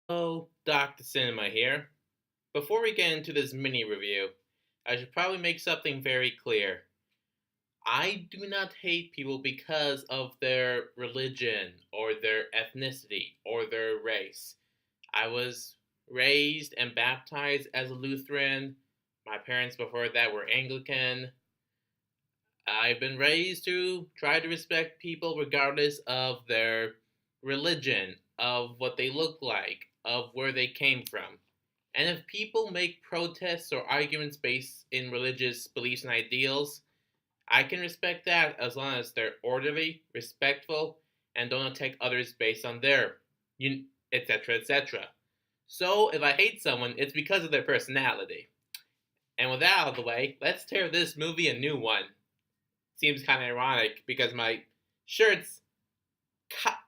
Hello, Dr. Cinema here. Before we get into this mini review, I should probably make something very clear. I do not hate people because of their religion, or their ethnicity, or their race. I was raised and baptized as a Lutheran. My parents before that were Anglican. I've been raised to try to respect people regardless of their religion, of what they look like, of where they came from. And if people make protests or arguments based in religious beliefs and ideals, I can respect that as long as they're orderly, respectful, and don't attack others based on their, etc., etc. So if I hate someone, it's because of their personality. And with that out of the way, let's tear this movie a new one. Seems kind of ironic because my shirt's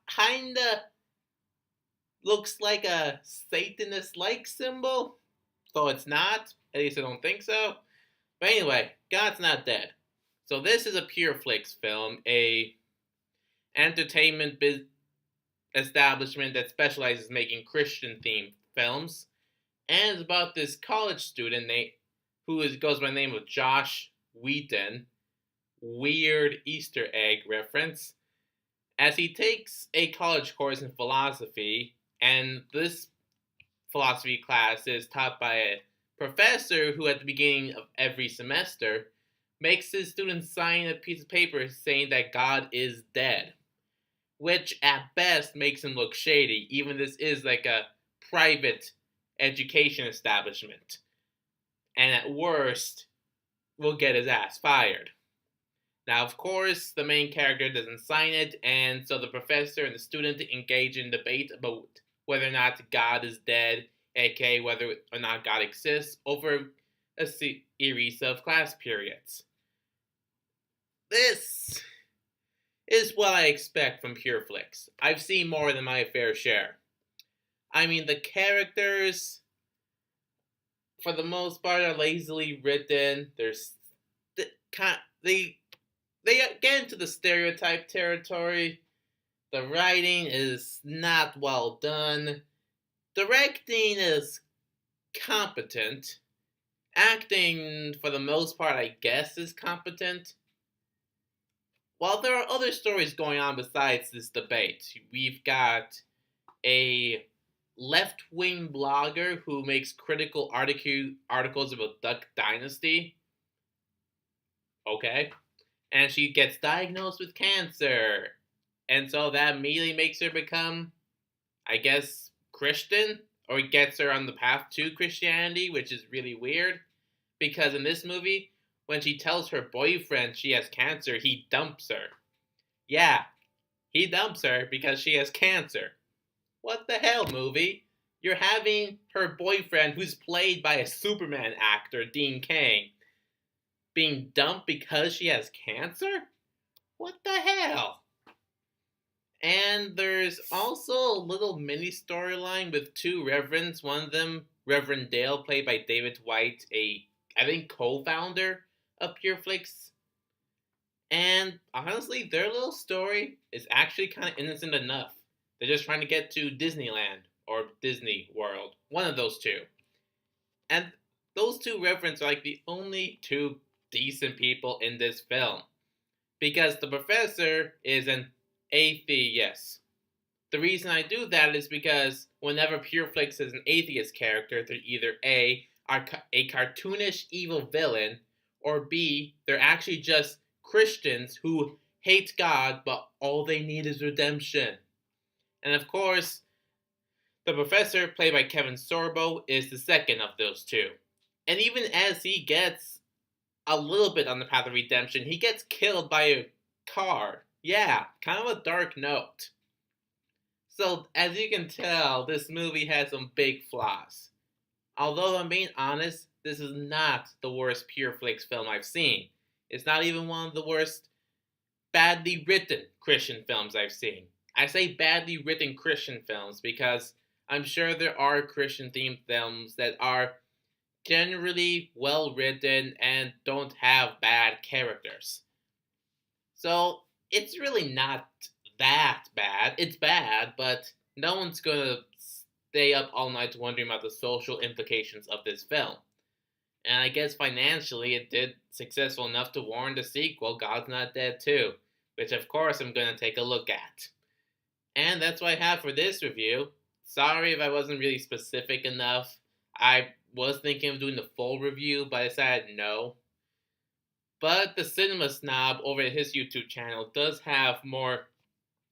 kinda looks like a Satanist-like symbol, though it's not. At least I don't think so. But anyway, God's not dead. So this is a Pure Flix film, a entertainment establishment that specializes in making Christian-themed films, and it's about this college student goes by the name of Josh Wheaton. Weird Easter egg reference, as he takes a college course in philosophy, and this philosophy class is taught by a professor who, at the beginning of every semester, makes his students sign a piece of paper saying that God is dead, which at best makes him look shady, even this is like a private education establishment, and at worst, will get his ass fired. Now, of course, the main character doesn't sign it, and so the professor and the student engage in debate about whether or not God is dead, aka whether or not God exists, over a series of class periods. This is what I expect from Pure Flix. I've seen more than my fair share. I mean, the characters, for the most part, are lazily written. They get into the stereotype territory. The writing is not well done. Directing is competent. Acting, for the most part, I guess, is competent. While there are other stories going on besides this debate, we've got a left wing blogger who makes critical articles about Duck Dynasty. Okay. And she gets diagnosed with cancer. And so that immediately makes her become, I guess, Christian, or it gets her on the path to Christianity, which is really weird. Because in this movie, when she tells her boyfriend she has cancer, he dumps her. Yeah, he dumps her because she has cancer. What the hell, movie? You're having her boyfriend, who's played by a Superman actor, Dean Cain, being dumped because she has cancer? What the hell? And there's also a little mini storyline with two reverends. One of them, Reverend Dale, played by David White, I think co-founder of PureFlix. And honestly, their little story is actually kind of innocent enough. They're just trying to get to Disneyland or Disney World, one of those two. And those two reverends are like the only two decent people in this film. Because the professor is an atheist. The reason I do that is because whenever Pureflix is an atheist character, they're either a cartoonish evil villain, or B, they're actually just Christians who hate God, but all they need is redemption. And of course, the professor, played by Kevin Sorbo, is the second of those two. And even as he gets a little bit on the path of redemption, he gets killed by a car. Yeah, kind of a dark note. So, as you can tell, this movie has some big flaws. Although I'm being honest, this is not the worst Pure Flix film I've seen. It's not even one of the worst badly written Christian films I've seen. I say badly written Christian films because I'm sure there are Christian themed films that are generally well written and don't have bad characters. So it's really not that bad. It's bad, but no one's gonna stay up all night wondering about the social implications of this film. And I guess financially it did successful enough to warrant a sequel, God's Not Dead 2, which of course I'm going to take a look at. And that's what I have for this review. Sorry if I wasn't really specific enough. I was thinking of doing the full review, but I decided no. But the Cinema Snob over at his YouTube channel does have more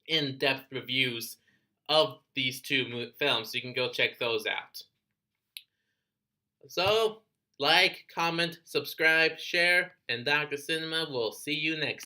in-depth reviews of these two films, so you can go check those out. So, like, comment, subscribe, share, and Dr. Cinema will see you next time.